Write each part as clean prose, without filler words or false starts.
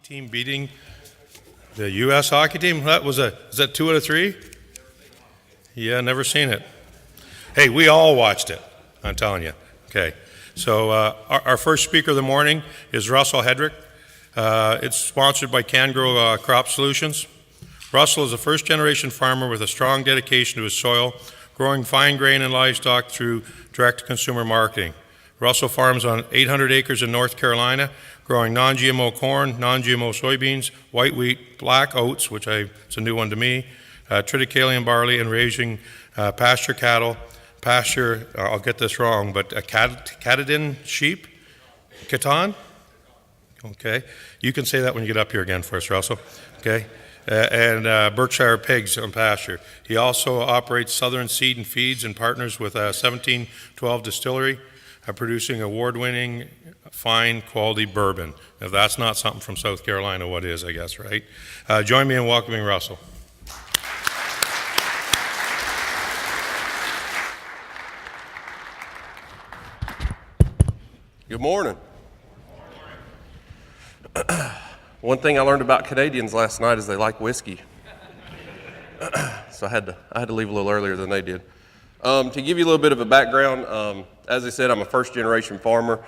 Team beating the U.S. hockey team. Is that 2 out of 3? Yeah, never seen it. Hey, we all watched it, I'm telling you. Okay, so our first speaker of the morning is Russell Hedrick. It's sponsored by CanGrow Crop Solutions. Russell is a first-generation farmer with a strong dedication to his soil, growing fine grain and livestock through direct-to-consumer marketing. Russell farms on 800 acres in North Carolina, growing non-GMO corn, non-GMO soybeans, white wheat, black oats, which it's a new one to me, triticale barley, and raising pasture cattle, I'll get this wrong, but Katadhin sheep? Katadhin? Okay. You can say that when you get up here again for us, Russell. Okay. And Berkshire Pigs on pasture. He also operates Southern Seed and Feeds and partners with 1712 Distillery, producing award-winning, fine quality bourbon. If that's not something from South Carolina, what is, I guess, right? Join me in welcoming Russell. Good morning. One thing I learned about Canadians last night is they like whiskey. So I had to leave a little earlier than they did. To give you a little bit of a background, as I said, I'm a first-generation farmer.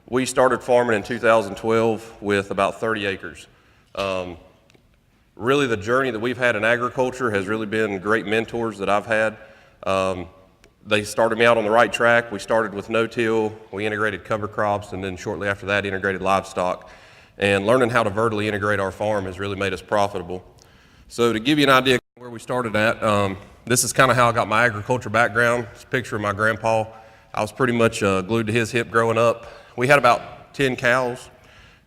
We started farming in 2012 with about 30 acres. Really, the journey that we've had in agriculture has really been great mentors that I've had. They started me out on the right track. We started with no-till, we integrated cover crops, and then shortly after that, integrated livestock. And learning how to vertically integrate our farm has really made us profitable. So to give you an idea of where we started at, this is kind of how I got my agriculture background. It's a picture of my grandpa. I was pretty much glued to his hip growing up. We had about 10 cows,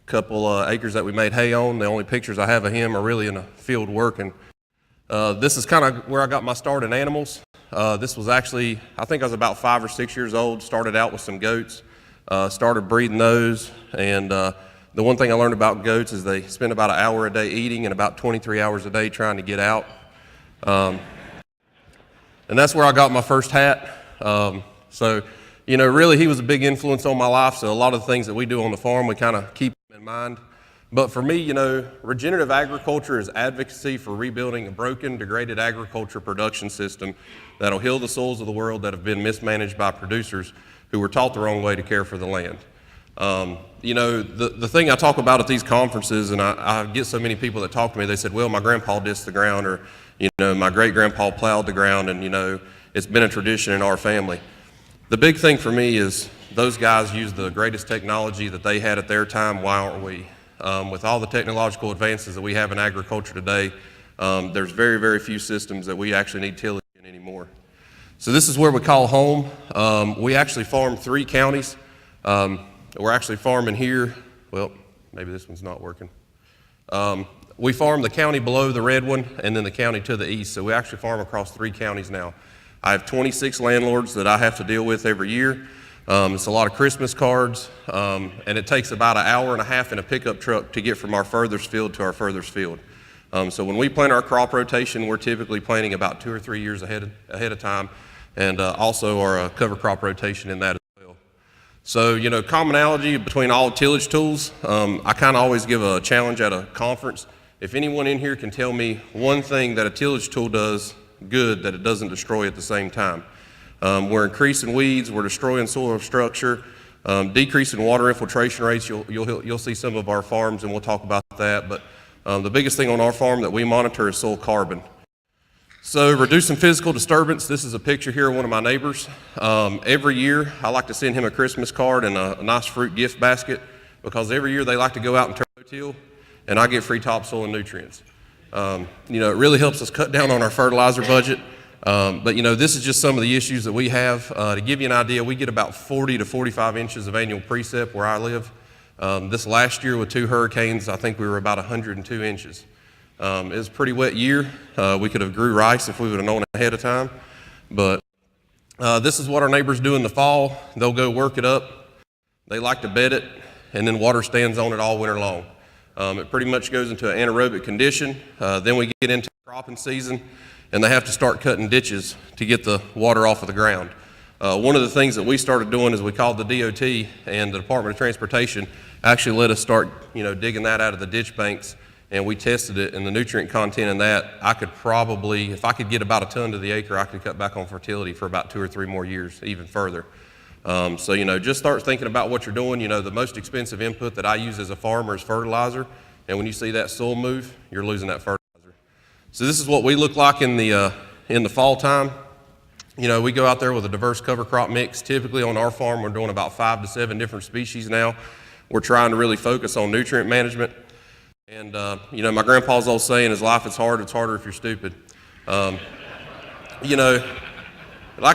a couple acres that we made hay on. The only pictures I have of him are really in the field working. This is kind of where I got my start in animals. This was actually, I think I was about 5 or 6 years old, started out with some goats, started breeding those, and the one thing I learned about goats is they spend about an hour a day eating and about 23 hours a day trying to get out. And that's where I got my first hat. So, really he was a big influence on my life, so a lot of the things that we do on the farm, we kind of keep in mind. But for me, regenerative agriculture is advocacy for rebuilding a broken, degraded agriculture production system that'll heal the soils of the world that have been mismanaged by producers who were taught the wrong way to care for the land. The thing I talk about at these conferences, and I get so many people that talk to me, they said, well, my grandpa dissed the ground, or, my great-grandpa plowed the ground, and, it's been a tradition in our family. The big thing for me is those guys used the greatest technology that they had at their time. Why aren't we? With all the technological advances that we have in agriculture today, there's very, very few systems that we actually need tillage in anymore. So this is where we call home. We actually farm 3 counties. We're actually farming here. Well, maybe this one's not working. We farm the county below the red one and then the county to the east. So we actually farm across 3 counties now. I have 26 landlords that I have to deal with every year. It's a lot of Christmas cards, and it takes about an hour and a half in a pickup truck to get from our furthest field to our furthest field. So when we plant our crop rotation, we're typically planting about 2 or 3 years ahead of time, and also our cover crop rotation in that as well. So, commonality between all tillage tools, I kind of always give a challenge at a conference. If anyone in here can tell me one thing that a tillage tool does good that it doesn't destroy at the same time. We're increasing weeds, we're destroying soil structure, decreasing water infiltration rates. You'll see some of our farms, and we'll talk about that. But the biggest thing on our farm that we monitor is soil carbon. So reducing physical disturbance. This is a picture here of one of my neighbors. Every year, I like to send him a Christmas card and a nice fruit gift basket, because every year they like to go out and turn no-till, and I get free topsoil and nutrients. It really helps us cut down on our fertilizer budget. But this is just some of the issues that we have. To give you an idea, we get about 40 to 45 inches of annual precip where I live. This last year with 2 hurricanes, I think we were about 102 inches. It was a pretty wet year. We could have grew rice if we would have known ahead of time. But this is what our neighbors do in the fall. They'll go work it up. They like to bed it, and then water stands on it all winter long. It pretty much goes into an anaerobic condition. Then we get into cropping season, and they have to start cutting ditches to get the water off of the ground. One of the things that we started doing is we called the DOT and the Department of Transportation, actually let us start, digging that out of the ditch banks, and we tested it, and the nutrient content in that, I could probably, if I could get about a ton to the acre, I could cut back on fertility for about 2 or 3 more years, even further. So, just start thinking about what you're doing. The most expensive input that I use as a farmer is fertilizer, and when you see that soil move, you're losing that fertilizer. So this is what we look like in the fall time. We go out there with a diverse cover crop mix. Typically on our farm, we're doing about 5 to 7 different species now. We're trying to really focus on nutrient management. And, my grandpa's old saying is, life is hard, it's harder if you're stupid. Like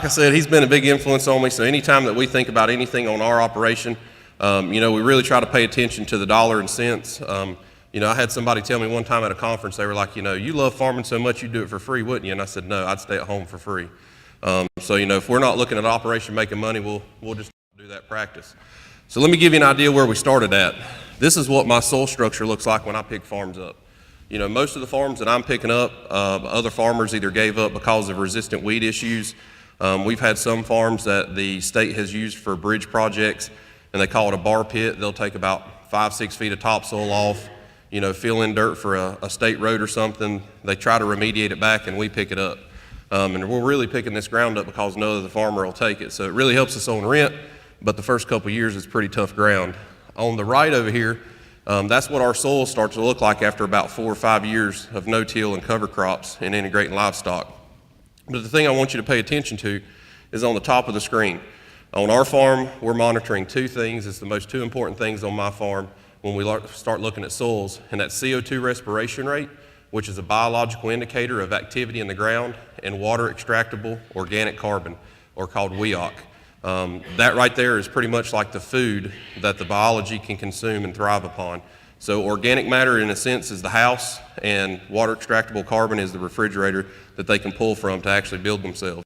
I said, he's been a big influence on me, so anytime that we think about anything on our operation, we really try to pay attention to the dollar and cents. I had somebody tell me one time at a conference, they were like, you love farming so much, you'd do it for free, wouldn't you? And I said, no, I'd stay at home for free. So, if we're not looking at operation making money, we'll just do that practice. So let me give you an idea where we started at. This is what my soil structure looks like when I pick farms up. Most of the farms that I'm picking up, other farmers either gave up because of resistant weed issues. We've had some farms that the state has used for bridge projects, and they call it a bar pit. They'll take about 5-6 feet of topsoil off, fill in dirt for a state road or something. They try to remediate it back, and we pick it up. And we're really picking this ground up because no other farmer will take it. So it really helps us on rent, but the first couple of years it's pretty tough ground. On the right over here, that's what our soil starts to look like after about 4 or 5 years of no-till and cover crops and integrating livestock. But the thing I want you to pay attention to is on the top of the screen. On our farm, we're monitoring 2 things. It's the most 2 important things on my farm when we start looking at soils, and that's CO2 respiration rate, which is a biological indicator of activity in the ground, and water extractable organic carbon, or called WEOC. That right there is pretty much like the food that the biology can consume and thrive upon. So organic matter, in a sense, is the house, and water extractable carbon is the refrigerator that they can pull from to actually build themselves.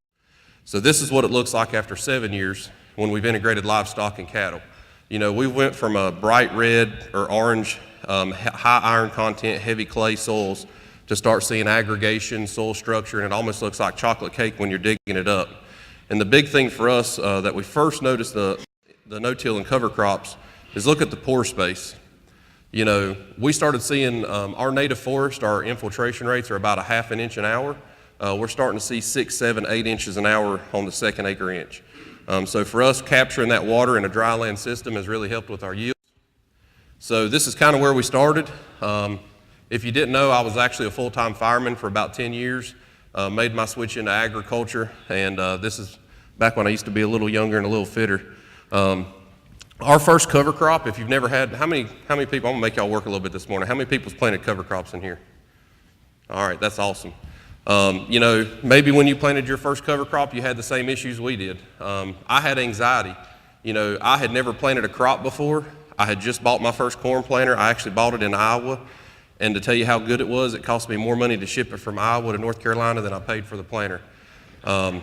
So this is what it looks like after 7 years when we've integrated livestock and cattle. We went from a bright red or orange, high iron content, heavy clay soils to start seeing aggregation, soil structure, and it almost looks like chocolate cake when you're digging it up. And the big thing for us that we first noticed the no-till and cover crops is look at the pore space. We started seeing our native forest, our infiltration rates are about 1/2 inch an hour. We're starting to see 6, 7, 8 inches an hour on the second acre inch. So for us, capturing that water in a dry land system has really helped with our yields. So this is kind of where we started. If you didn't know, I was actually a full-time fireman for about 10 years, made my switch into agriculture, and this is back when I used to be a little younger and a little fitter. Our first cover crop, if you've never had, how many people, I'm gonna make y'all work a little bit this morning. How many people's planted cover crops in here? All right, that's awesome. Maybe when you planted your first cover crop, you had the same issues we did. I had anxiety. I had never planted a crop before. I had just bought my first corn planter. I actually bought it in Iowa. And to tell you how good it was, it cost me more money to ship it from Iowa to North Carolina than I paid for the planter. So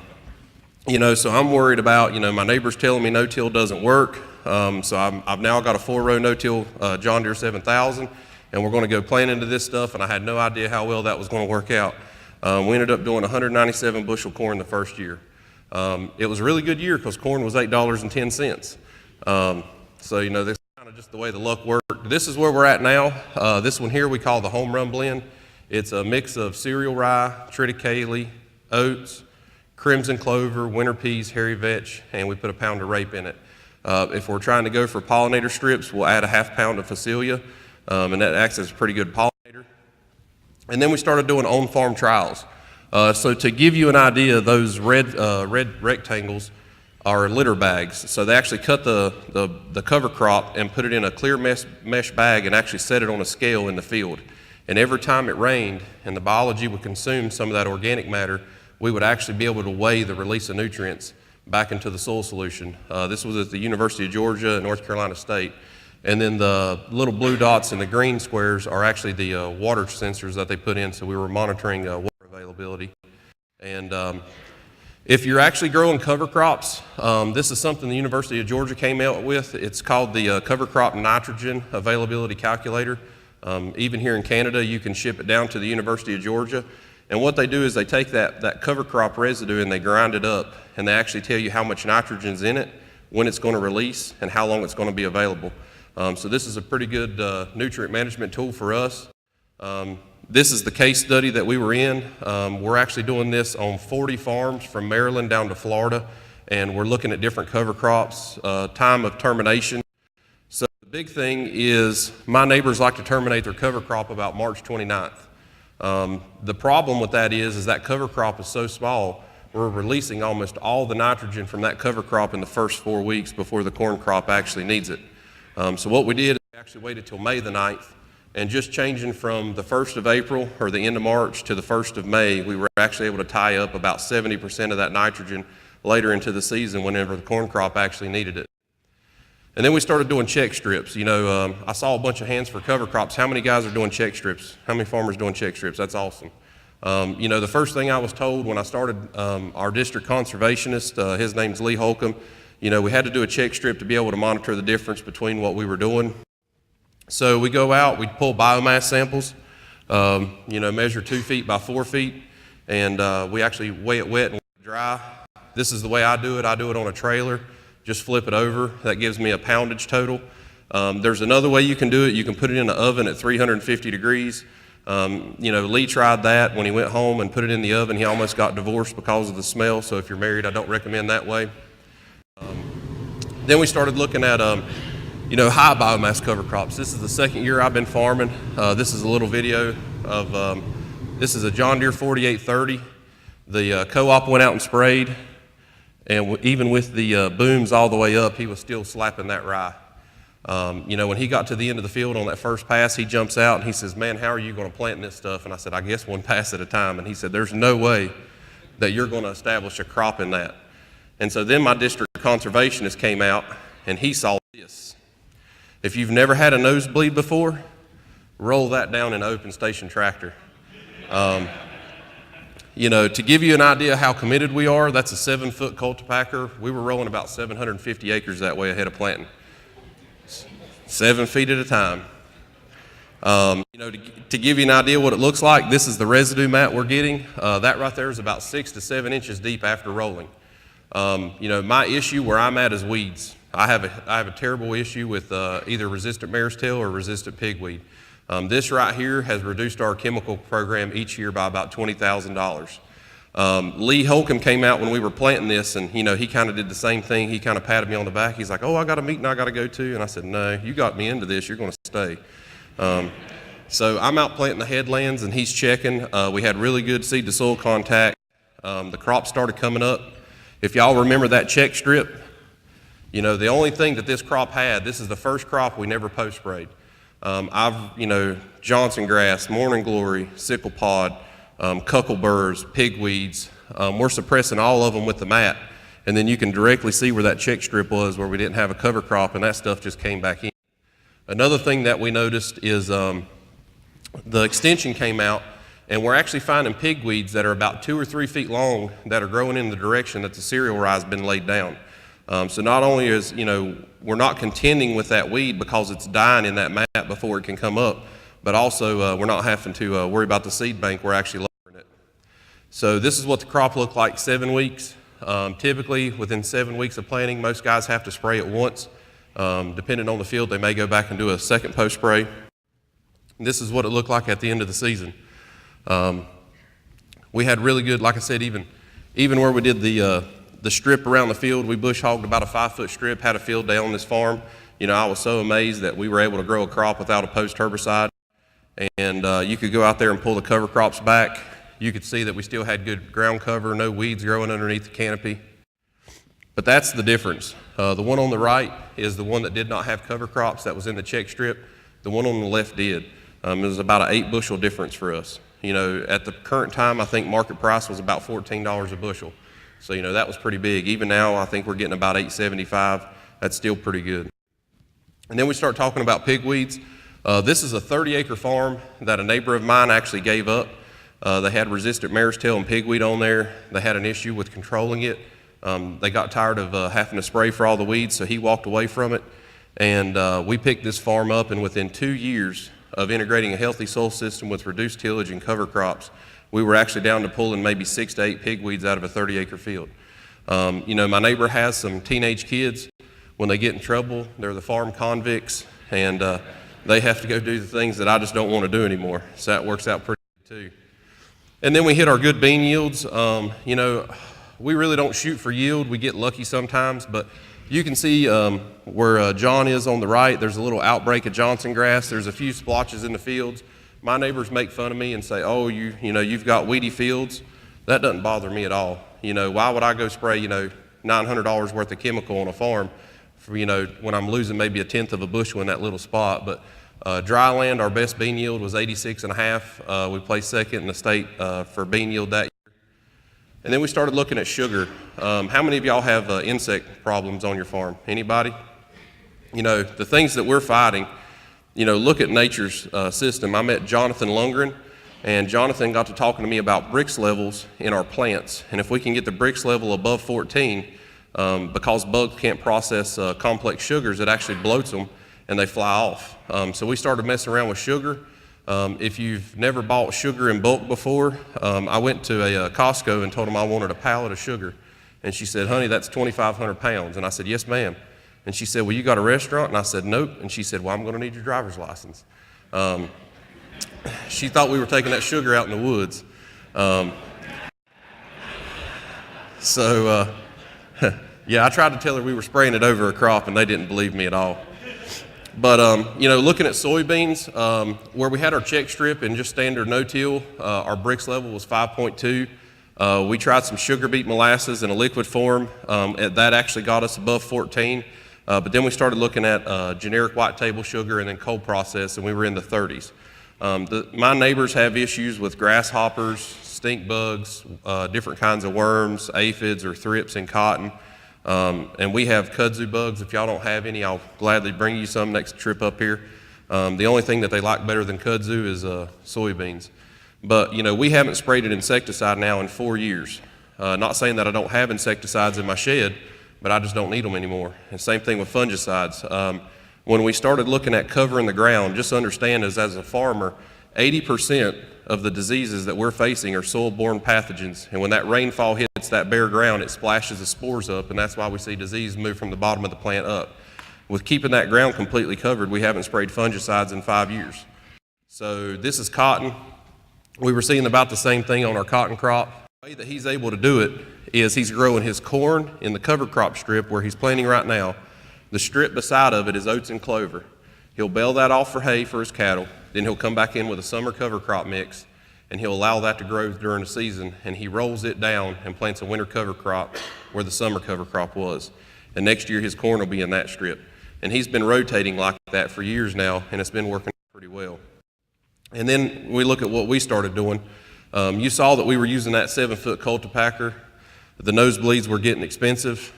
I'm worried about, my neighbors telling me no-till doesn't work. So I've now got a 4-row no-till John Deere 7000, and we're going to go plant into this stuff, and I had no idea how well that was going to work out. We ended up doing 197 bushel corn the first year. It was a really good year because corn was $8.10. So, this is kind of just the way the luck worked. This is where we're at now. This one here we call the home run blend. It's a mix of cereal rye, triticale, oats, crimson clover, winter peas, hairy vetch, and we put a pound of rape in it. If we're trying to go for pollinator strips, we'll add a 1/2 pound of phacelia, and that acts as a pretty good pollinator. And then we started doing on-farm trials. So to give you an idea, those red rectangles are litter bags. So they actually cut the cover crop and put it in a clear mesh bag and actually set it on a scale in the field. And every time it rained and the biology would consume some of that organic matter, we would actually be able to weigh the release of nutrients back into the soil solution. This was at the University of Georgia and North Carolina State. And then the little blue dots and the green squares are actually the water sensors that they put in, so we were monitoring water availability. And if you're actually growing cover crops, this is something the University of Georgia came out with. It's called the Cover Crop Nitrogen Availability Calculator. Even here in Canada, you can ship it down to the University of Georgia. And what they do is they take that cover crop residue and they grind it up, and they actually tell you how much nitrogen's in it, when it's going to release, and how long it's going to be available. So this is a pretty good nutrient management tool for us. This is the case study that we were in. We're actually doing this on 40 farms from Maryland down to Florida, and we're looking at different cover crops, time of termination. So the big thing is my neighbors like to terminate their cover crop about March 29th. The problem with that is that cover crop is so small, we're releasing almost all the nitrogen from that cover crop in the first 4 weeks before the corn crop actually needs it. So what we did is we actually waited till May the 9th, and just changing from the 1st of April or the end of March to the 1st of May, we were actually able to tie up about 70% of that nitrogen later into the season whenever the corn crop actually needed it. And then we started doing check strips. You know, I saw a bunch of hands for cover crops. How many guys are doing check strips? How many farmers doing check strips? That's awesome. You know, the first thing I was told when I started, our district conservationist, his name's Lee Holcomb, you know, we had to do a check strip to be able to monitor the difference between what we were doing. So we go out, we pull biomass samples, you know, measure 2 feet by 4 feet, and we actually weigh it wet and dry. This is the way I do it on a trailer. Just flip it over. That gives me a poundage total. There's another way you can do it. You can put it in the oven at 350 degrees. You know, Lee tried that when he went home and put it in the oven. He almost got divorced because of the smell, so if you're married, I don't recommend that way. Then we started looking at, you know, high biomass cover crops. This is the second year I've been farming. This is a little video of, this is a John Deere 4830. The co-op went out and sprayed, and even with the booms all the way up, he was still slapping that rye. You know, when he got to the end of the field on that first pass, he jumps out and he says, "Man, how are you going to plant this stuff?" And I said, "I guess one pass at a time." And he said, "There's no way that you're going to establish a crop in that." And so then my district conservationist came out and he saw this. If you've never had a nosebleed before, roll that down in an open station tractor. You know, to give you an idea how committed we are, that's a 7-foot cultipacker. We were rolling about 750 acres that way ahead of planting. 7 feet at a time. You know, to give you an idea what it looks like, this is the residue mat we're getting. That right there is about 6 to 7 inches deep after rolling. You know, my issue where I'm at is weeds. I have a terrible issue with either resistant mare's tail or resistant pigweed. This right here has reduced our chemical program each year by about $20,000. Lee Holcomb came out when we were planting this, and you know, he kind of did the same thing. He kind of patted me on the back. He's like, "Oh, I got a meeting I got to go to," and I said, "No, you got me into this. You're going to stay." So I'm out planting the headlands, and he's checking. We had really good seed to soil contact. The crop started coming up. If y'all remember that check strip, you know, the only thing that this crop had, this is the first crop we never post sprayed. You know, Johnson grass, morning glory, sickle pod, cuckleburrs, pigweeds. We're suppressing all of them with the mat, and then you can directly see where that check strip was where we didn't have a cover crop, and that stuff just came back in. Another thing that we noticed is the extension came out, and we're actually finding pigweeds that are about 2 or 3 feet long that are growing in the direction that the cereal rye has been laid down. So not only is, you know, we're not contending with that weed because it's dying in that mat before it can come up, but also we're not having to worry about the seed bank. We're actually lowering it. So this is what the crop looked like 7 weeks. Typically within 7 weeks of planting, most guys have to spray it once. Depending on the field, they may go back and do a second post spray. This is what it looked like at the end of the season. We had really good, like I said, even where we did the strip around the field, we bush hogged about a 5-foot strip, had a field day on this farm. You know, I was so amazed that we were able to grow a crop without a post herbicide. And you could go out there and pull the cover crops back. You could see that we still had good ground cover, no weeds growing underneath the canopy. But that's the difference. The one on the right is the one that did not have cover crops that was in the check strip. The one on the left did. It was about an 8 bushel difference for us. You know, at the current time, I think market price was about $14 a bushel. So, you know, that was pretty big. Even now, I think we're getting about $8.75. That's still pretty good. And then we start talking about pigweeds. This is a 30-acre farm that a neighbor of mine actually gave up. They had resistant mare's tail and pigweed on there. They had an issue with controlling it. They got tired of having to spray for all the weeds, so he walked away from it. And we picked this farm up, and within 2 years of integrating a healthy soil system with reduced tillage and cover crops, we were actually down to pulling maybe 6 to 8 pigweeds out of a 30-acre field. You know, my neighbor has some teenage kids. When they get in trouble, they're the farm convicts, and they have to go do the things that I just don't want to do anymore. So that works out pretty good too. And then we hit our good bean yields. You know, we really don't shoot for yield. We get lucky sometimes, but you can see where John is on the right. There's a little outbreak of Johnson grass. There's a few splotches in the fields. My neighbors make fun of me and say, oh, you know, you've got weedy fields. That doesn't bother me at all. You know, why would I go spray, you know, $900 worth of chemical on a farm for, you know, when I'm losing maybe a tenth of a bushel in that little spot? But dry land, our best bean yield was 86.5. We placed second in the state for bean yield that year. And then we started looking at sugar. How many of y'all have insect problems on your farm? Anybody? You know, the things that we're fighting, you know, look at nature's system. I met Jonathan Lundgren, and Jonathan got to talking to me about Brix levels in our plants. And if we can get the Brix level above 14, because bugs can't process complex sugars, it actually bloats them and they fly off. So we started messing around with sugar. If you've never bought sugar in bulk before, I went to a Costco and told them I wanted a pallet of sugar. And she said, honey, that's 2,500 pounds. And I said, yes, ma'am. And she said, well, you got a restaurant? And I said, nope. And she said, well, I'm going to need your driver's license. She thought we were taking that sugar out in the woods. Yeah, I tried to tell her we were spraying it over a crop, and they didn't believe me at all. But, you know, looking at soybeans, where we had our check strip and just standard no-till, our Brix level was 5.2. We tried some sugar beet molasses in a liquid form. That actually got us above 14. But then we started looking at generic white table sugar and then cold process, and we were in the 30s. My neighbors have issues with grasshoppers, stink bugs, different kinds of worms, aphids or thrips in cotton. And we have kudzu bugs. If y'all don't have any, I'll gladly bring you some next trip up here. The only thing that they like better than kudzu is soybeans. But, you know, we haven't sprayed an insecticide now in 4 years. Not saying that I don't have insecticides in my shed, but I just don't need them anymore. And same thing with fungicides. When we started looking at covering the ground, just understand as a farmer, 80% of the diseases that we're facing are soil-borne pathogens. And when that rainfall hits that bare ground, it splashes the spores up, and that's why we see disease move from the bottom of the plant up. With keeping that ground completely covered, we haven't sprayed fungicides in 5 years. So this is cotton. We were seeing about the same thing on our cotton crop. The way that he's able to do it is he's growing his corn in the cover crop strip where he's planting right now. The strip beside of it is oats and clover. He'll bale that off for hay for his cattle. Then he'll come back in with a summer cover crop mix, and he'll allow that to grow during the season, and he rolls it down and plants a winter cover crop where the summer cover crop was. And next year his corn will be in that strip. And he's been rotating like that for years now, and it's been working pretty well. And then we look at what we started doing. You saw that we were using that 7-foot cultipacker. The nosebleeds were getting expensive.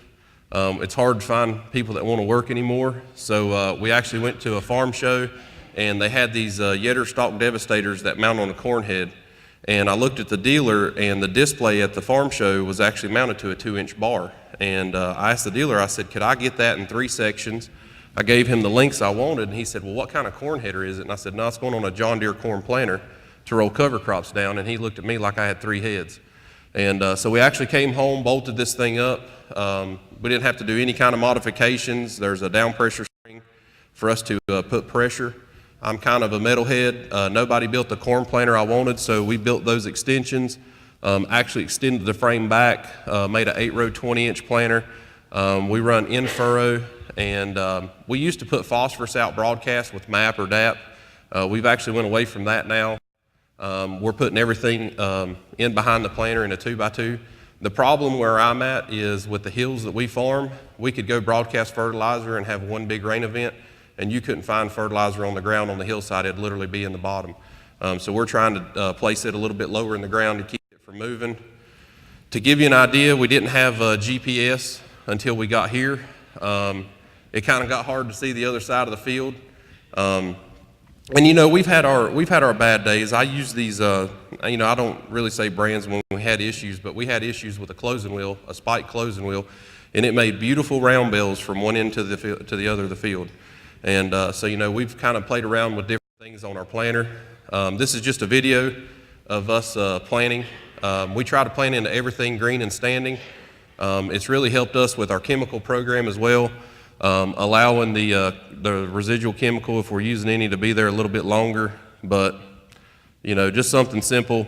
It's hard to find people that want to work anymore. So we actually went to a farm show, and they had these Yetter stalk devastators that mount on a corn head. And I looked at the dealer, and the display at the farm show was actually mounted to a 2-inch bar. And I asked the dealer, I said, could I get that in 3 sections? I gave him the lengths I wanted, and he said, well, what kind of corn header is it? And I said, no, it's going on a John Deere corn planter to roll cover crops down. And he looked at me like I had 3 heads. And so we actually came home, bolted this thing up. We didn't have to do any kind of modifications. There's a down pressure spring for us to put pressure. I'm kind of a metalhead. Nobody built the corn planter I wanted, so we built those extensions. Actually extended the frame back, made an 8-row 20-inch planter. We run in furrow, and we used to put phosphorus out broadcast with MAP or DAP. We've actually went away from that now. We're putting everything in behind the planter in a 2x2. The problem where I'm at is with the hills that we farm, we could go broadcast fertilizer and have one big rain event, and you couldn't find fertilizer on the ground on the hillside. It'd literally be in the bottom. So we're trying to place it a little bit lower in the ground to keep it from moving. To give you an idea, we didn't have GPS until we got here. It kind of got hard to see the other side of the field. And you know, we've had our bad days. I use these, you know, I don't really say brands when we had issues, but we had issues with a closing wheel, a spike closing wheel, and it made beautiful round bells from one end to the other of the field. And so, you know, we've kind of played around with different things on our planter. This is just a video of us planting. We try to plant into everything green and standing. It's really helped us with our chemical program as well. allowing the residual chemical, if we're using any, to be there a little bit longer. But, just something simple.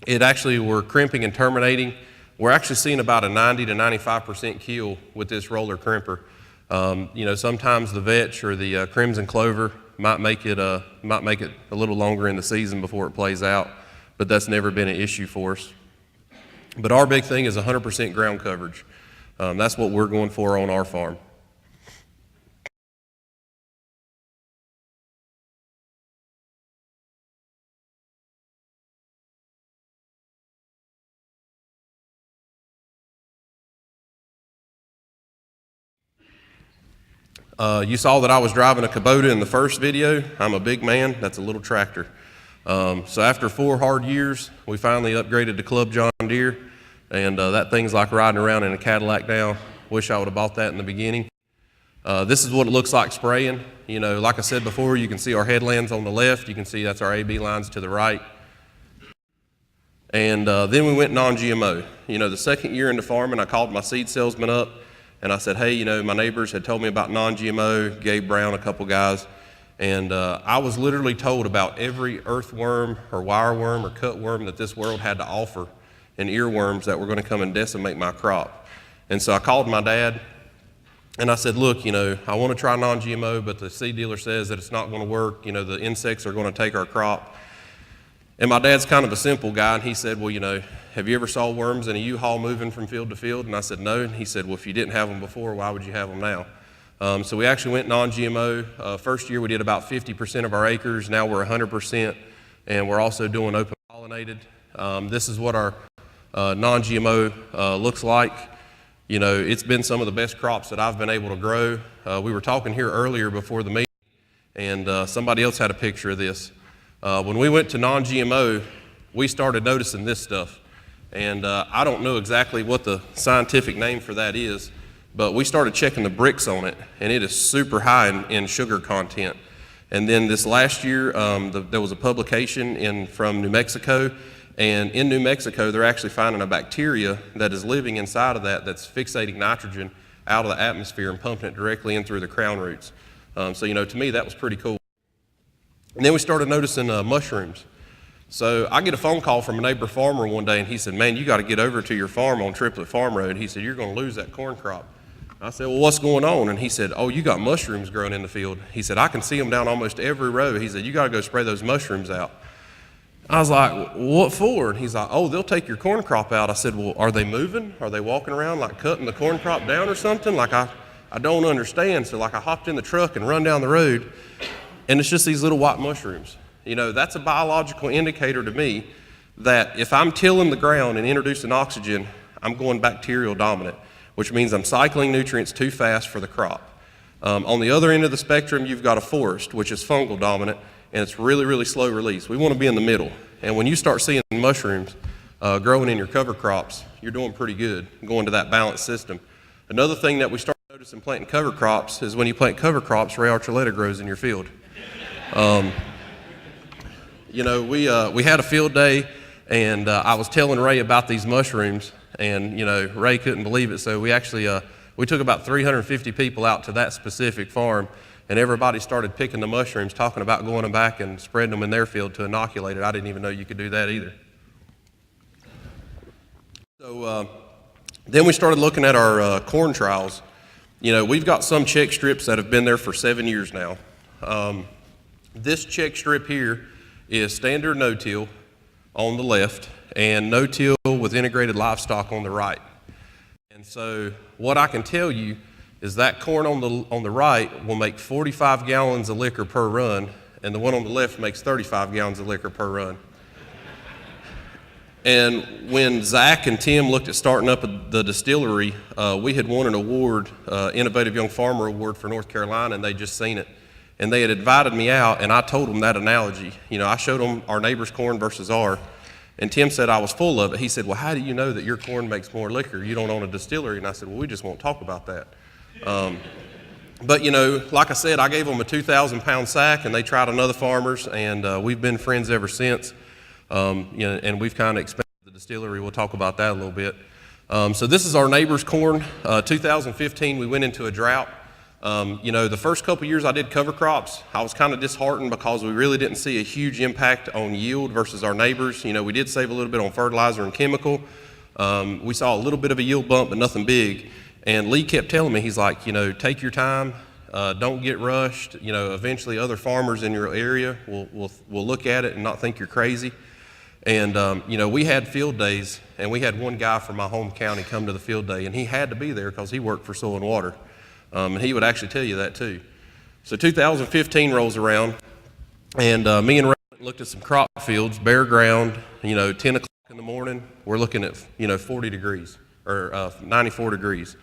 We're crimping and terminating. We're actually seeing about a 90 to 95% kill with this roller crimper. Sometimes the vetch or the crimson clover might make it a little longer in the season before it plays out, but that's never been an issue for us. But our big thing is 100% ground coverage. That's what we're going for on our farm. You saw that I was driving a Kubota in the first video. I'm a big man, that's a little tractor. So after 4 hard years, we finally upgraded to Club John Deere, and that thing's like riding around in a Cadillac now. Wish I would have bought that in the beginning. This is what it looks like spraying. Like I said before, you can see our headlands on the left. You can see that's our AB lines to the right. And then we went non-GMO. The second year into farming, I called my seed salesman up, and I said, hey, my neighbors had told me about non-GMO, Gabe Brown, a couple guys, and I was literally told about every earthworm or wireworm or cutworm that this world had to offer, and earworms that were going to come and decimate my crop. And so I called my dad, and I said, look, I want to try non-GMO, but the seed dealer says that it's not going to work. The insects are going to take our crop. And my dad's kind of a simple guy, and he said, well, have you ever saw worms in a U-Haul moving from field to field? And I said, no. And he said, well, if you didn't have them before, why would you have them now? So we actually went non-GMO. First year we did about 50% of our acres. Now we're 100%, and we're also doing open pollinated. This is what our non-GMO looks like. It's been some of the best crops that I've been able to grow. We were talking here earlier before the meeting, and somebody else had a picture of this. When we went to non-GMO, we started noticing this stuff. And I don't know exactly what the scientific name for that is, but we started checking the bricks on it, and it is super high in sugar content. And then this last year, there was a publication from New Mexico, and in New Mexico, they're actually finding a bacteria that is living inside of that's fixating nitrogen out of the atmosphere and pumping it directly in through the crown roots. So, to me, that was pretty cool. And then we started noticing mushrooms. So I get a phone call from a neighbor farmer one day, and he said, man, you got to get over to your farm on Triplet Farm Road. He said, you're going to lose that corn crop. I said, well, what's going on? And he said, oh, you got mushrooms growing in the field. He said, I can see them down almost every row. He said, you got to go spray those mushrooms out. I was like, what for? And he's like, oh, they'll take your corn crop out. I said, well, are they moving? Are they walking around like cutting the corn crop down or something? Like I don't understand. So I hopped in the truck and run down the road, and it's just these little white mushrooms. That's a biological indicator to me that if I'm tilling the ground and introducing oxygen, I'm going bacterial dominant, which means I'm cycling nutrients too fast for the crop. On the other end of the spectrum, you've got a forest, which is fungal dominant, and it's really, really slow release. We want to be in the middle. And when you start seeing mushrooms growing in your cover crops, you're doing pretty good, going to that balanced system. Another thing that we start noticing planting cover crops is when you plant cover crops, Ray Archuleta grows in your field. We had a field day, and I was telling Ray about these mushrooms, and Ray couldn't believe it. So we actually we took about 350 people out to that specific farm, and everybody started picking the mushrooms, talking about going back and spreading them in their field to inoculate it. I didn't even know you could do that either. So then we started looking at our corn trials. We've got some check strips that have been there for 7 years now. This check strip here is standard no-till on the left and no-till with integrated livestock on the right. And so what I can tell you is that corn on the right will make 45 gallons of liquor per run, and the one on the left makes 35 gallons of liquor per run. And when Zach and Tim looked at starting up the distillery, we had won an award, Innovative Young Farmer Award for North Carolina, and they'd just seen it. And they had invited me out, and I told them that analogy. I showed them our neighbor's corn versus ours. And Tim said I was full of it. He said, well, how do you know that your corn makes more liquor? You don't own a distillery. And I said, well, we just won't talk about that. But, like I said, I gave them a 2,000-pound sack, and they tried another farmer's, and we've been friends ever since. And we've kind of expanded the distillery. We'll talk about that a little bit. So this is our neighbor's corn. 2015, we went into a drought. The first couple years I did cover crops, I was kind of disheartened because we really didn't see a huge impact on yield versus our neighbors. We did save a little bit on fertilizer and chemical. We saw a little bit of a yield bump, but nothing big. And Lee kept telling me, he's like, take your time, don't get rushed. Eventually other farmers in your area will look at it and not think you're crazy. And, we had field days, and we had one guy from my home county come to the field day, and he had to be there because he worked for Soll and Water. And he would actually tell you that too. So 2015 rolls around, and me and Ray looked at some crop fields, bare ground, 10 o'clock in the morning, we're looking at, 40 degrees, or 94 degrees.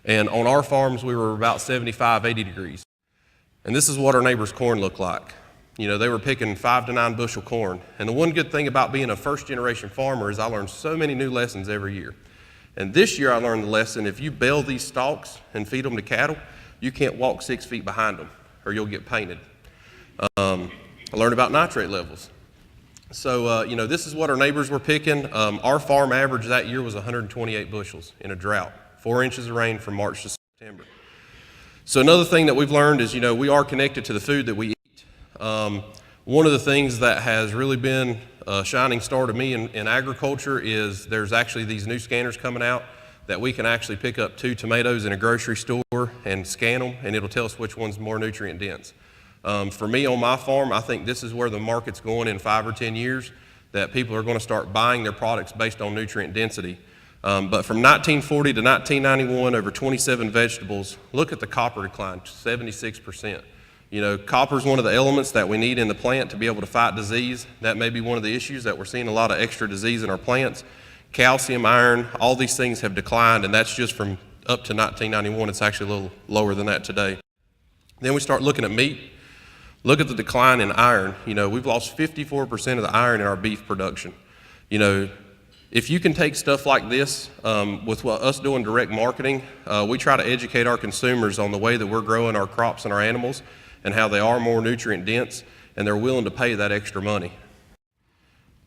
And on our farms, we were about 75, 80 degrees. And this is what our neighbors' corn looked like. They were picking 5 to 9 bushel corn. And the one good thing about being a first-generation farmer is I learned so many new lessons every year. And this year I learned the lesson, if you bale these stalks and feed them to cattle, you can't walk 6 feet behind them or you'll get painted. I learned about nitrate levels. So, this is what our neighbors were picking. Our farm average that year was 128 bushels in a drought, 4 inches of rain from March to September. So another thing that we've learned is, we are connected to the food that we eat. One of the things that has really been a shining star to me in agriculture is there's actually these new scanners coming out that we can actually pick up 2 tomatoes in a grocery store and scan them, and it'll tell us which one's more nutrient dense. For me on my farm, I think this is where the market's going in 5 or 10 years, that people are going to start buying their products based on nutrient density. But from 1940 to 1991, over 27 vegetables, look at the copper decline, 76%. Copper is one of the elements that we need in the plant to be able to fight disease. That may be one of the issues that we're seeing a lot of extra disease in our plants. Calcium, iron, all these things have declined, and that's just from up to 1991. It's actually a little lower than that today. Then we start looking at meat. Look at the decline in iron. We've lost 54% of the iron in our beef production. If you can take stuff like this, with us doing direct marketing, we try to educate our consumers on the way that we're growing our crops and our animals and how they are more nutrient dense, and they're willing to pay that extra money.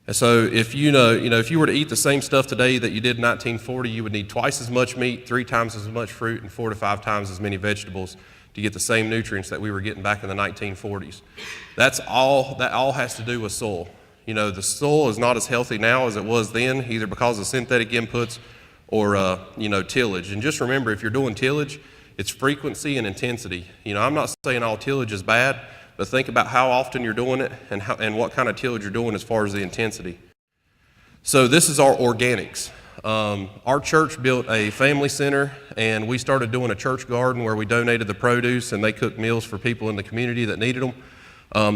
And so if if you were to eat the same stuff today that you did in 1940, you would need twice as much meat, 3 times as much fruit, and 4 to 5 times as many vegetables to get the same nutrients that we were getting back in the 1940s. That all has to do with soil. The soil is not as healthy now as it was then, either because of synthetic inputs or, tillage. And just remember, if you're doing tillage, it's frequency and intensity. I'm not saying all tillage is bad, but think about how often you're doing it and what kind of tillage you're doing as far as the intensity. So this is our organics. Our church built a family center, and we started doing a church garden where we donated the produce, and they cooked meals for people in the community that needed them.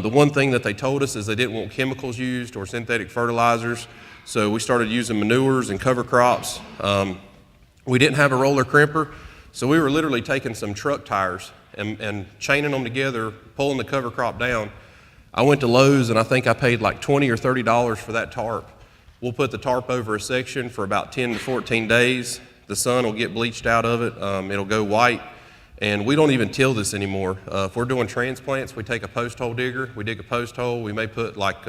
The one thing that they told us is they didn't want chemicals used or synthetic fertilizers, so we started using manures and cover crops. We didn't have a roller crimper, so we were literally taking some truck tires and chaining them together, pulling the cover crop down. I went to Lowe's, and I think I paid like $20 or $30 for that tarp. We'll put the tarp over a section for about 10 to 14 days. The sun will get bleached out of it. It'll go white. And we don't even till this anymore. If we're doing transplants, we take a post hole digger, we dig a post hole, we may put like,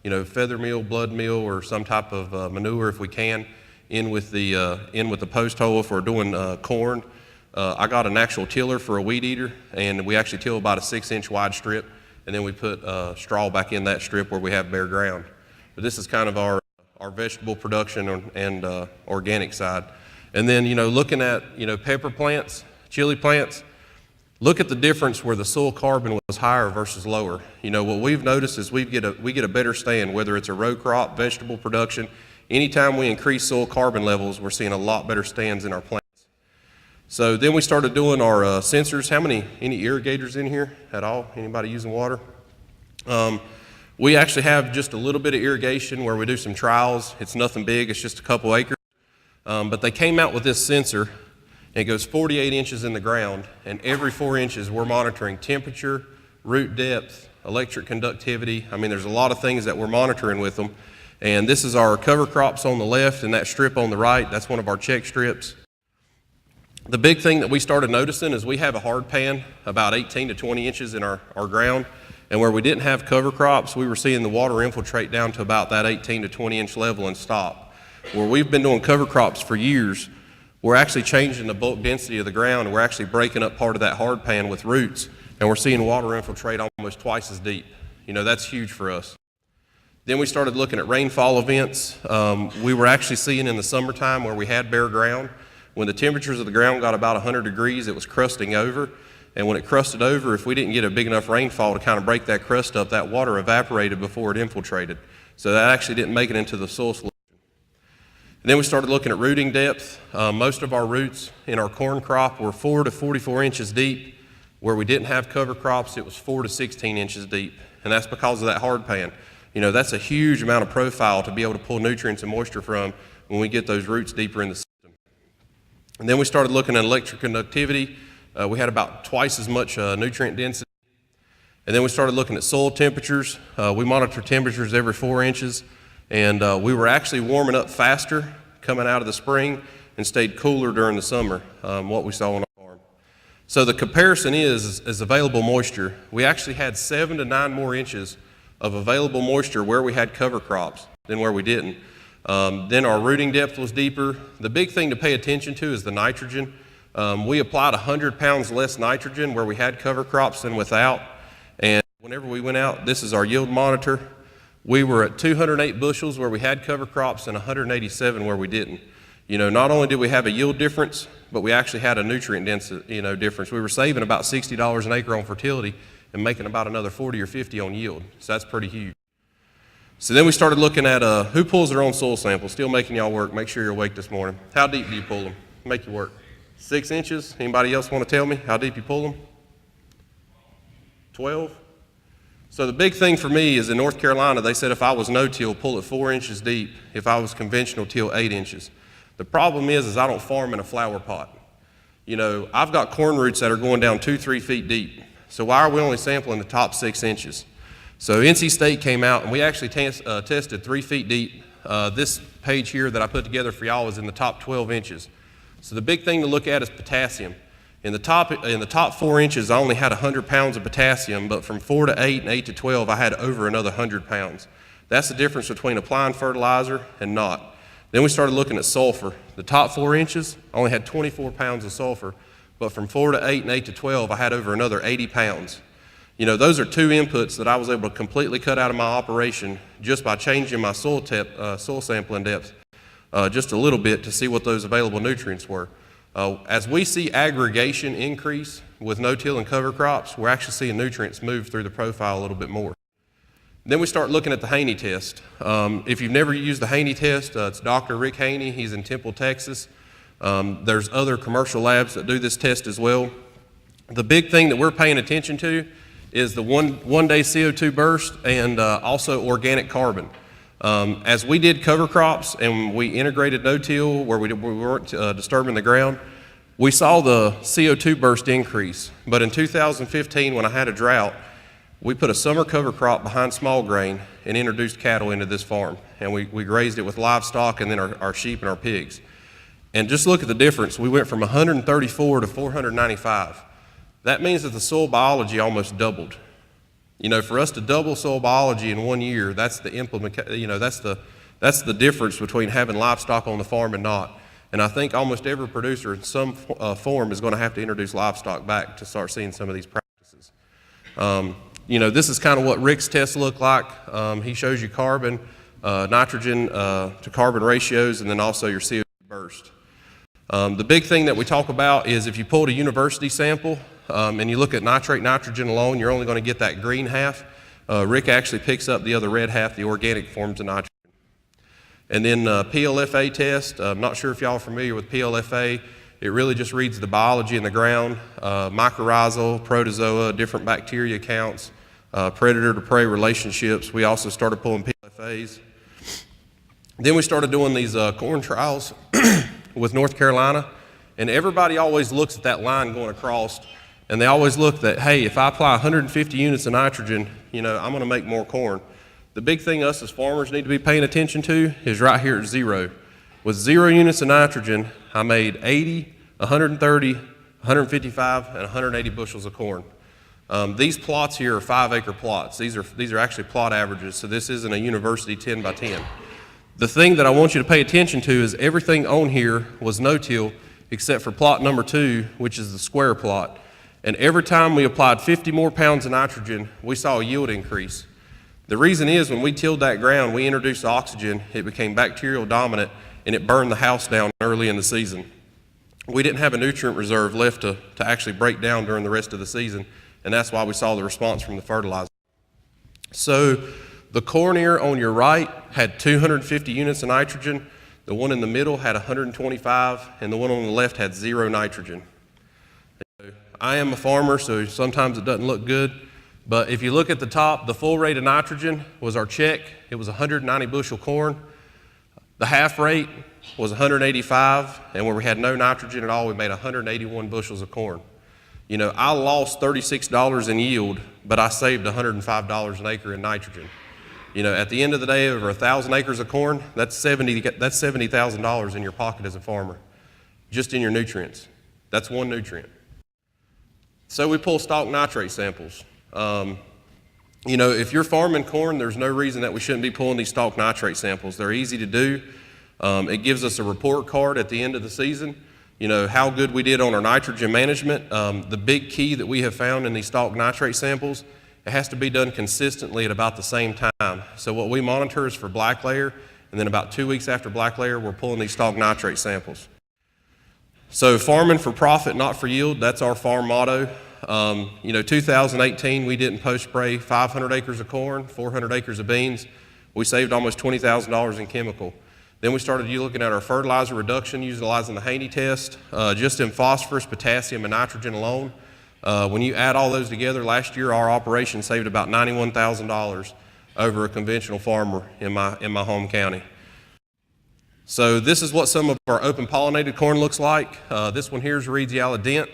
feather meal, blood meal, or some type of manure if we can in with the post hole. If we're doing corn, I got an actual tiller for a weed eater, and we actually till about a 6-inch wide strip, and then we put straw back in that strip where we have bare ground. But this is kind of our vegetable production and organic side. And then, looking at, pepper plants, chili plants, look at the difference where the soil carbon was higher versus lower. What we've noticed is we get a better stand, whether it's a row crop, vegetable production. Anytime we increase soil carbon levels, we're seeing a lot better stands in our plants. So then we started doing our sensors. Any irrigators in here at all? Anybody using water? We actually have just a little bit of irrigation where we do some trials. It's nothing big, it's just a couple acres. But they came out with this sensor. It goes 48 inches in the ground, and every 4 inches we're monitoring temperature, root depth, electric conductivity. There's a lot of things that we're monitoring with them. And this is our cover crops on the left, and that strip on the right, that's one of our check strips. The big thing that we started noticing is we have a hard pan about 18 to 20 inches in our ground, and where we didn't have cover crops, we were seeing the water infiltrate down to about that 18 to 20 inch level and stop. Where we've been doing cover crops for years, we're actually changing the bulk density of the ground, and we're actually breaking up part of that hard pan with roots, and we're seeing water infiltrate almost twice as deep. You know, that's huge for us. Then we started looking at rainfall events. We were actually seeing in the summertime where we had bare ground, when the temperatures of the ground got about 100 degrees, it was crusting over. And when it crusted over, if we didn't get a big enough rainfall to kind of break that crust up, that water evaporated before it infiltrated. So that actually didn't make it into the soil solution. And then we started looking at rooting depth. Most of our roots in our corn crop were 4 to 44 inches deep. Where we didn't have cover crops, it was 4 to 16 inches deep. And that's because of that hard pan. You know, that's a huge amount of profile to be able to pull nutrients and moisture from when we get those roots deeper in the system. And then we started looking at electric conductivity. We had about twice as much nutrient density. And then we started looking at soil temperatures. We monitor temperatures every 4 inches. And we were actually warming up faster coming out of the spring and stayed cooler during the summer, what we saw on our farm. So the comparison is available moisture. We actually had 7 to 9 more inches of available moisture where we had cover crops than where we didn't. Then our rooting depth was deeper. The big thing to pay attention to is the nitrogen. We applied 100 pounds less nitrogen where we had cover crops than without. And whenever we went out, this is our yield monitor. We were at 208 bushels where we had cover crops and 187 where we didn't. You know, not only did we have a yield difference, but we actually had a nutrient density, difference. We were saving about $60 an acre on fertility and making about another 40 or 50 on yield. So that's pretty huge. So then we started looking at who pulls their own soil samples. Still making y'all work. Make sure you're awake this morning. How deep do you pull them? Make you work. 6 inches? Anybody else want to tell me how deep you pull them? 12? So the big thing for me is in North Carolina, they said if I was no-till, pull it 4 inches deep. If I was conventional till, 8 inches. The problem is I don't farm in a flower pot. You know, I've got corn roots that are going down 2-3 feet deep. So why are we only sampling the top 6 inches? So NC State came out and we actually tested 3 feet deep. This page here that I put together for y'all is in the top 12 inches. So the big thing to look at is potassium. In the top 4 inches, I only had 100 pounds of potassium, but from 4 to 8 and 8 to 12, I had over another 100 pounds. That's the difference between applying fertilizer and not. Then we started looking at sulfur. The top 4 inches, I only had 24 pounds of sulfur, but from 4 to 8 and 8 to 12, I had over another 80 pounds. You know, those are two inputs that I was able to completely cut out of my operation just by changing my soil sampling depth just a little bit to see what those available nutrients were. As we see aggregation increase with no-till and cover crops, we're actually seeing nutrients move through the profile a little bit more. Then we start looking at the Haney test. If you've never used the Haney test, it's Dr. Rick Haney. He's in Temple, Texas. There's other commercial labs that do this test as well. The big thing that we're paying attention to is the one-day CO2 burst and also organic carbon. As we did cover crops and we integrated no-till where we weren't disturbing the ground, we saw the CO2 burst increase. But in 2015, when I had a drought, we put a summer cover crop behind small grain and introduced cattle into this farm. And we grazed it with livestock and then our sheep and our pigs. And just look at the difference. We went from 134 to 495. That means that the soil biology almost doubled. You know, for us to double soil biology in 1 year, that's the that's the difference between having livestock on the farm and not. And I think almost every producer in some form is going to have to introduce livestock back to start seeing some of these practices. You know, this is kind of what Rick's tests look like. He shows you carbon, nitrogen to carbon ratios, and then also your CO2 burst. The big thing that we talk about is if you pulled a university sample and you look at nitrate nitrogen alone, you're only going to get that green half. Rick actually picks up the other red half, the organic forms of nitrogen. And then PLFA test, I'm not sure if y'all are familiar with PLFA. It really just reads the biology in the ground, mycorrhizal, protozoa, different bacteria counts, predator to prey relationships. We also started pulling PLFAs. Then we started doing these corn trials with North Carolina, and everybody always looks at that line going across, and they always look that, hey, if I apply 150 units of nitrogen, you know, I'm going to make more corn. The big thing us as farmers need to be paying attention to is right here at 0. With 0 units of nitrogen, I made 80, 130, 155, and 180 bushels of corn. These plots here are 5-acre plots. These are actually plot averages, so this isn't a university 10 by 10. The thing that I want you to pay attention to is everything on here was no-till, except for plot number 2, which is the square plot. And every time we applied 50 more pounds of nitrogen, we saw a yield increase. The reason is when we tilled that ground, we introduced oxygen, it became bacterial dominant, and it burned the house down early in the season. We didn't have a nutrient reserve left to actually break down during the rest of the season, and that's why we saw the response from the fertilizer. So the corn ear on your right had 250 units of nitrogen, the one in the middle had 125, and the one on the left had 0 nitrogen. I am a farmer, so sometimes it doesn't look good, but if you look at the top, the full rate of nitrogen was our check. It was 190 bushel corn. The half rate was 185, and where we had no nitrogen at all, we made 181 bushels of corn. You know, I lost $36 in yield, but I saved $105 an acre in nitrogen. You know, at the end of the day, over 1,000 acres of corn, that's $70,000 in your pocket as a farmer, just in your nutrients. That's one nutrient. So we pull stalk nitrate samples. You know, if you're farming corn, there's no reason that we shouldn't be pulling these stalk nitrate samples. They're easy to do. It gives us a report card at the end of the season, you know, how good we did on our nitrogen management. The big key that we have found in these stalk nitrate samples, it has to be done consistently at about the same time. So what we monitor is for black layer, and then about 2 weeks after black layer, we're pulling these stalk nitrate samples. So farming for profit, not for yield, that's our farm motto. You know, 2018, we didn't post-spray 500 acres of corn, 400 acres of beans. We saved almost $20,000 in chemical. Then we started looking at our fertilizer reduction, utilizing the Haney test, just in phosphorus, potassium, and nitrogen alone. When you add all those together, last year our operation saved about $91,000 over a conventional farmer in my home county. So this is what some of our open pollinated corn looks like. This one here is Reed's Yellow Dent.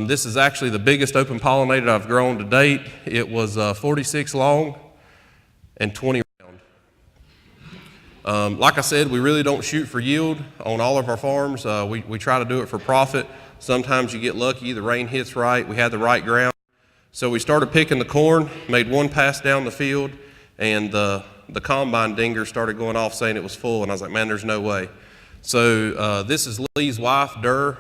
This is actually the biggest open pollinated I've grown to date. It was 46 long and 20 round. Like I said, we really don't shoot for yield on all of our farms. We try to do it for profit. Sometimes you get lucky, the rain hits right, we had the right ground. So we started picking the corn, made one pass down the field, and the combine dinger started going off saying it was full, and I was like, man, there's no way. So this is Lee's wife, Durr.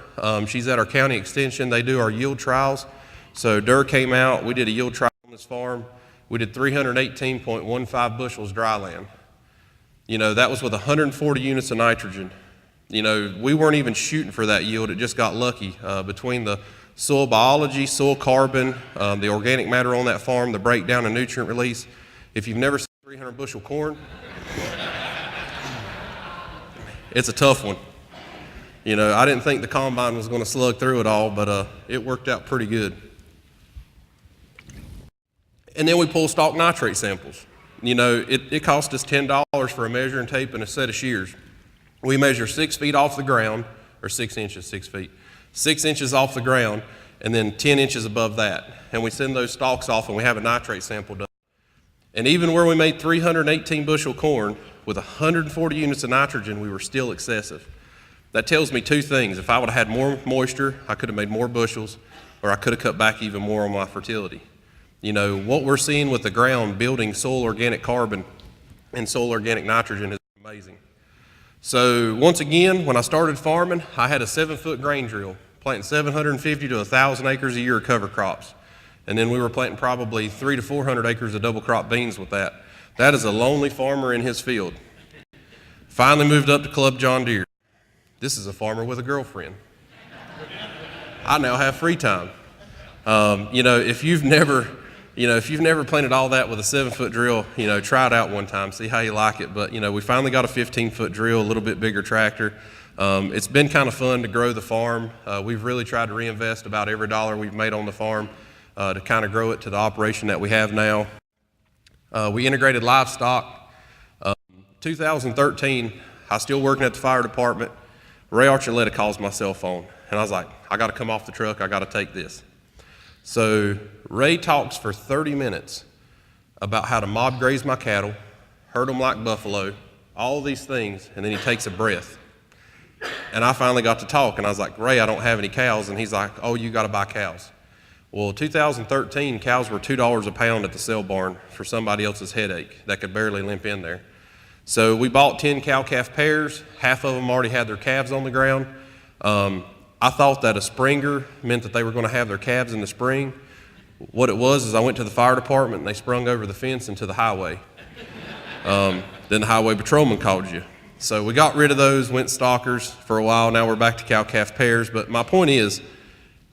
She's at our county extension. They do our yield trials. So Durr came out, we did a yield trial on this farm. We did 318.15 bushels dry land. You know, that was with 140 units of nitrogen. You know, we weren't even shooting for that yield. It just got lucky between the soil biology, soil carbon, the organic matter on that farm, the breakdown and nutrient release. If you've never seen 300 bushel corn, it's a tough one. You know, I didn't think the combine was going to slug through it all, but it worked out pretty good. And then we pull stalk nitrate samples. You know, it cost us $10 for a measuring tape and a set of shears. We measure 6 feet off the ground, or 6 inches, 6 feet, 6 inches off the ground, and then 10 inches above that. And we send those stalks off and we have a nitrate sample done. And even where we made 318 bushel corn with 140 units of nitrogen, we were still excessive. That tells me two things. If I would have had more moisture, I could have made more bushels, or I could have cut back even more on my fertility. You know, what we're seeing with the ground building soil organic carbon and soil organic nitrogen is amazing. So once again, when I started farming, I had a 7-foot grain drill, planting 750 to 1,000 acres a year of cover crops. And then we were planting probably 300 to 400 acres of double crop beans with that. That is a lonely farmer in his field. Finally moved up to Club John Deere. This is a farmer with a girlfriend. I now have free time. You know, if you've never planted all that with a 7-foot drill, you know, try it out one time, see how you like it. But, you know, we finally got a 15-foot drill, a little bit bigger tractor. It's been kind of fun to grow the farm. We've really tried to reinvest about every dollar we've made on the farm to kind of grow it to the operation that we have now. We integrated livestock. 2013, I was still working at the fire department. Ray Archuleta calls my cell phone, and I was like, I got to come off the truck, I got to take this. So Ray talks for 30 minutes about how to mob graze my cattle, herd them like buffalo, all these things, and then he takes a breath. And I finally got to talk, and I was like, Ray, I don't have any cows. And he's like, oh, you got to buy cows. Well, 2013, cows were $2 a pound at the sale barn for somebody else's headache that could barely limp in there. So we bought 10 cow-calf pairs. Half of them already had their calves on the ground. I thought that a springer meant that they were going to have their calves in the spring. What it was is I went to the fire department and they sprung over the fence into the highway. Then the highway patrolman called you. So we got rid of those, went stalkers for a while. Now we're back to cow-calf pairs. But my point is,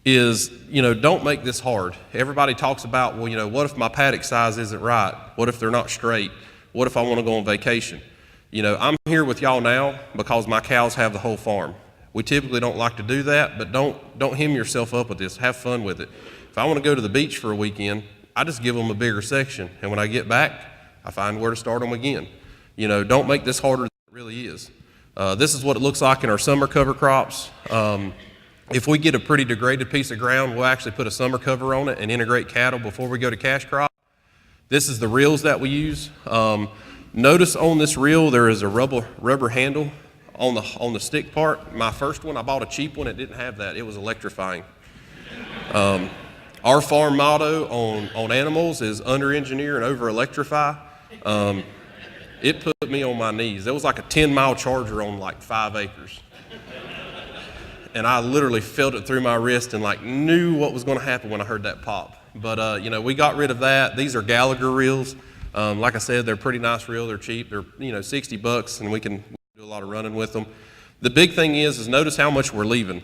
don't make this hard. Everybody talks about, well, what if my paddock size isn't right? What if they're not straight? What if I want to go on vacation? I'm here with y'all now because my cows have the whole farm. We typically don't like to do that, but don't hem yourself up with this. Have fun with it. If I want to go to the beach for a weekend, I just give them a bigger section. And when I get back, I find where to start them again. Don't make this harder than it really is. This is what it looks like in our summer cover crops. If we get a pretty degraded piece of ground, we'll actually put a summer cover on it and integrate cattle before we go to cash crop. This is the reels that we use. Notice on this reel there is a rubber handle on the stick part. My first one, I bought a cheap one. It didn't have that. It was electrifying. Our farm motto on animals is under-engineer and over-electrify. It put me on my knees. It was like a 10-mile charger on like 5 acres. And I literally felt it through my wrist and knew what was going to happen when I heard that pop. But, we got rid of that. These are Gallagher reels. Like I said, they're pretty nice reel. They're cheap. They're, $60, and we can do a lot of running with them. The big thing is notice how much we're leaving.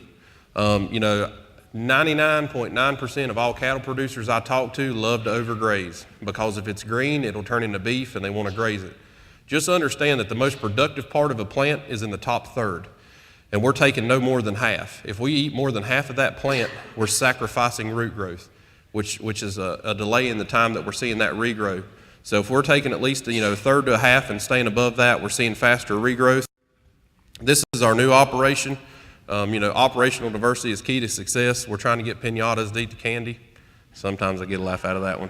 99.9% of all cattle producers I talk to love to overgraze because if it's green, it'll turn into beef and they want to graze it. Just understand that the most productive part of a plant is in the top third, and we're taking no more than half. If we eat more than half of that plant, we're sacrificing root growth, which is a delay in the time that we're seeing that regrow. So if we're taking at least a third to a half and staying above that, we're seeing faster regrowth. This is our new operation. Operational diversity is key to success. We're trying to get pinatas to eat the candy. Sometimes I get a laugh out of that one.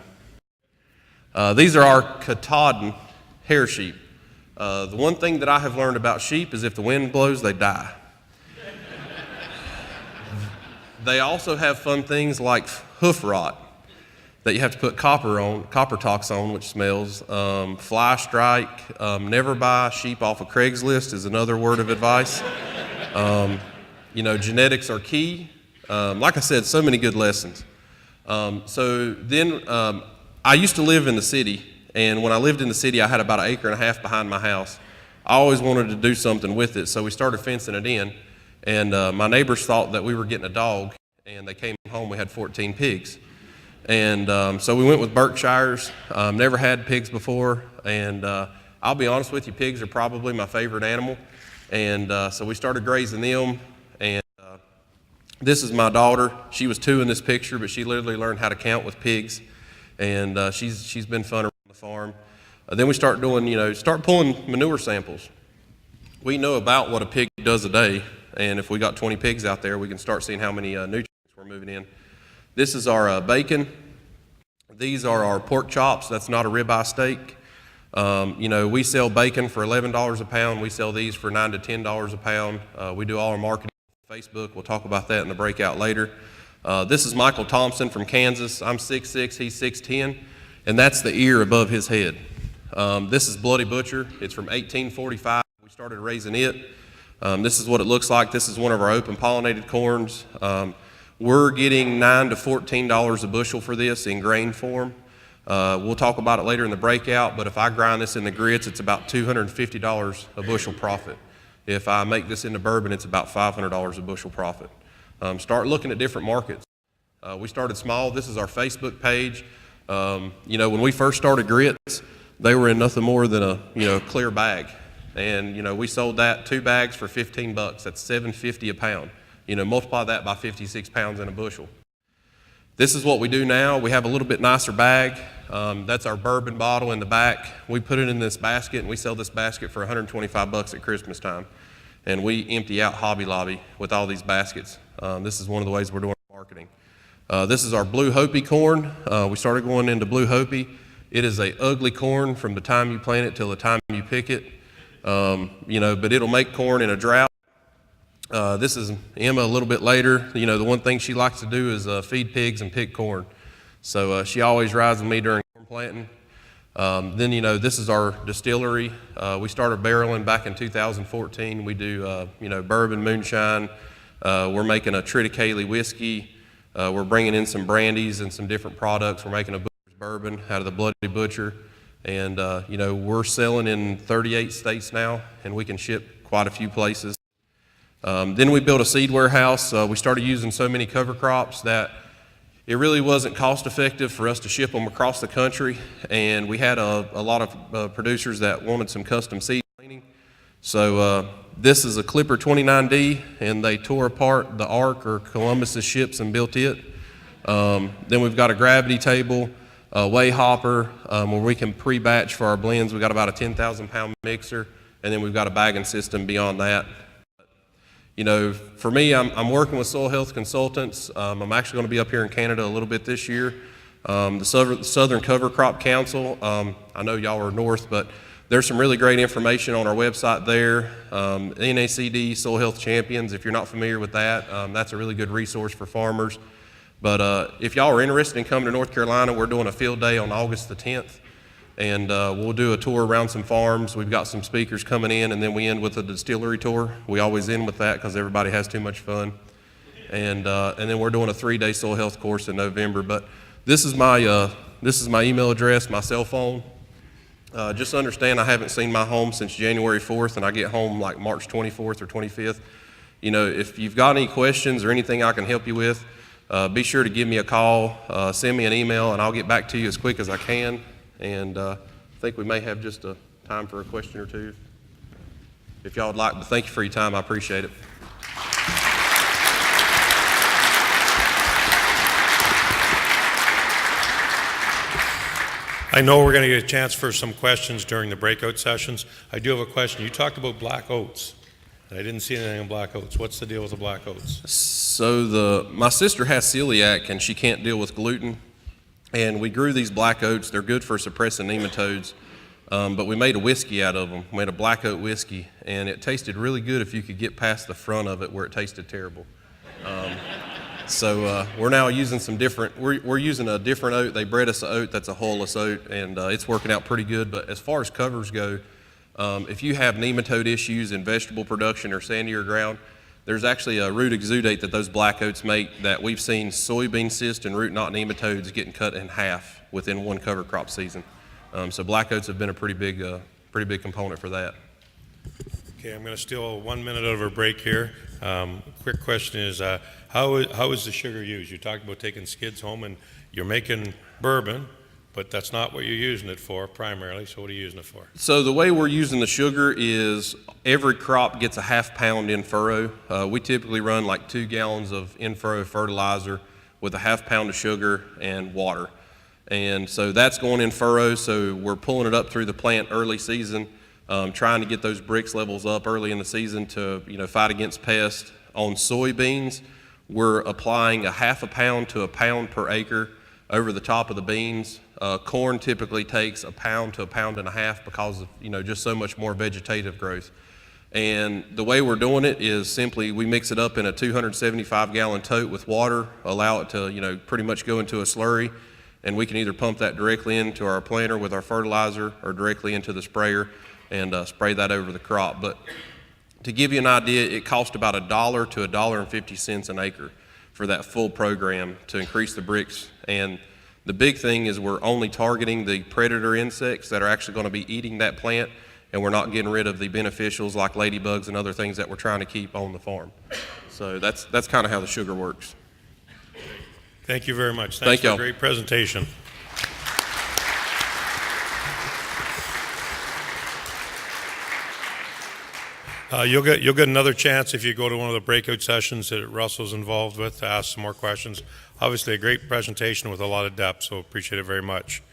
These are our Katadhin hair sheep. The one thing that I have learned about sheep is if the wind blows, they die. They also have fun things like hoof rot that you have to put copper tox on, which smells. Fly strike. Never buy sheep off of Craigslist is another word of advice. Genetics are key. Like I said, so many good lessons. So then I used to live in the city, and when I lived in the city, I had about 1.5 acres behind my house. I always wanted to do something with it, so we started fencing it in, and my neighbors thought that we were getting a dog, and they came home, we had 14 pigs. And so we went with Berkshires, never had pigs before, and I'll be honest with you, pigs are probably my favorite animal. And so we started grazing them, and this is my daughter. She was 2 in this picture, but she literally learned how to count with pigs, and she's been fun around the farm. Then we start pulling manure samples. We know about what a pig does a day, and if we got 20 pigs out there, we can start seeing how many nutrients we're moving in. This is our bacon. These are our pork chops. That's not a ribeye steak. We sell bacon for $11 a pound. We sell these for $9 to $10 a pound. We do all our marketing on Facebook. We'll talk about that in the breakout later. This is Michael Thompson from Kansas. I'm 6'6", he's 6'10", and that's the ear above his head. This is Bloody Butcher. It's from 1845. We started raising it. This is what it looks like. This is one of our open pollinated corns. We're getting $9 to $14 a bushel for this in grain form. We'll talk about it later in the breakout, but if I grind this in the grits, it's about $250 a bushel profit. If I make this into bourbon, it's about $500 a bushel profit. Start looking at different markets. We started small. This is our Facebook page. When we first started grits, they were in nothing more than a clear bag. And we sold that 2 bags for $15. That's $7.50 a pound. Multiply that by 56 pounds in a bushel. This is what we do now. We have a little bit nicer bag. That's our bourbon bottle in the back. We put it in this basket, and we sell this basket for $125 at Christmas time. And we empty out Hobby Lobby with all these baskets. This is one of the ways we're doing marketing. This is our Blue Hopi corn. We started going into Blue Hopi. It is a ugly corn from the time you plant it till the time you pick it. But it'll make corn in a drought. This is Emma a little bit later. The one thing she likes to do is feed pigs and pick corn. So she always rides with me during corn planting. Then, this is our distillery. We started barreling back in 2014. We do, bourbon, moonshine, We're making a triticale whiskey. We're bringing in some brandies and some different products. We're making a Bushels Bourbon out of the Bloody Butcher. And, we're selling in 38 states now, and we can ship quite a few places. Then we built a seed warehouse. We started using so many cover crops that it really wasn't cost effective for us to ship them across the country. And we had a lot of producers that wanted some custom seed cleaning. So this is a Clipper 29D, and they tore apart the Ark or Columbus's ships and built it. Then we've got a gravity table, a weigh hopper, where we can pre-batch for our blends. We've got about a 10,000 pound mixer, and then we've got a bagging system beyond that. For me, I'm working with soil health consultants. I'm actually going to be up here in Canada a little bit this year. The Southern Cover Crop Council, I know y'all are north, but there's some really great information on our website there. NACD, Soil Health Champions, if you're not familiar with that, that's a really good resource for farmers. But if y'all are interested in coming to North Carolina, we're doing a field day on August the 10th. And we'll do a tour around some farms. We've got some speakers coming in, and then we end with a distillery tour. We always end with that because everybody has too much fun. And then we're doing a 3-day soil health course in November. But this is my email address, my cell phone. Just understand I haven't seen my home since January 4th, and I get home like March 24th or 25th. If you've got any questions or anything I can help you with, be sure to give me a call, send me an email, and I'll get back to you as quick as I can. And I think we may have just a time for a question or two, if y'all would like. But thank you for your time. I appreciate it. I know we're going to get a chance for some questions during the breakout sessions. I do have a question. You talked about black oats, and I didn't see anything on black oats. What's the deal with the black oats? So my sister has celiac, and she can't deal with gluten. And we grew these black oats. They're good for suppressing nematodes, but we made a whiskey out of them. We made a black oat whiskey, and it tasted really good if you could get past the front of it where it tasted terrible. So we're now using some different, we're using a different oat. They bred us an oat that's a hulless oat, and it's working out pretty good. But as far as covers go, if you have nematode issues in vegetable production or sandier ground, there's actually a root exudate that those black oats make that we've seen soybean cyst and root knot nematodes getting cut in half within one cover crop season. So black oats have been a pretty big component for that. Okay, I'm going to steal 1 minute out of our break here. Quick question is, how is the sugar used? You talked about taking skids home, and you're making bourbon, but that's not what you're using it for primarily, so what are you using it for? So the way we're using the sugar is every crop gets a half pound in furrow. We typically run like 2 gallons of in furrow fertilizer with a half pound of sugar and water. And so that's going in furrow, so we're pulling it up through the plant early season, trying to get those Brix levels up early in the season to fight against pests. On soybeans, we're applying a half a pound to a pound per acre over the top of the beans. Corn typically takes a pound to a pound and a half because of just so much more vegetative growth. And the way we're doing it is simply we mix it up in a 275 gallon tote with water, allow it to pretty much go into a slurry, and we can either pump that directly into our planter with our fertilizer or directly into the sprayer and spray that over the crop. But to give you an idea, it costs about $1 to $1.50 an acre for that full program to increase the Brix. And the big thing is we're only targeting the predator insects that are actually going to be eating that plant, and we're not getting rid of the beneficials like ladybugs and other things that we're trying to keep on the farm. So that's kind of how the sugar works. Thank you very much. Thanks for a great presentation. You'll get another chance if you go to one of the breakout sessions that Russell's involved with to ask some more questions. Obviously a great presentation with a lot of depth, so appreciate it very much.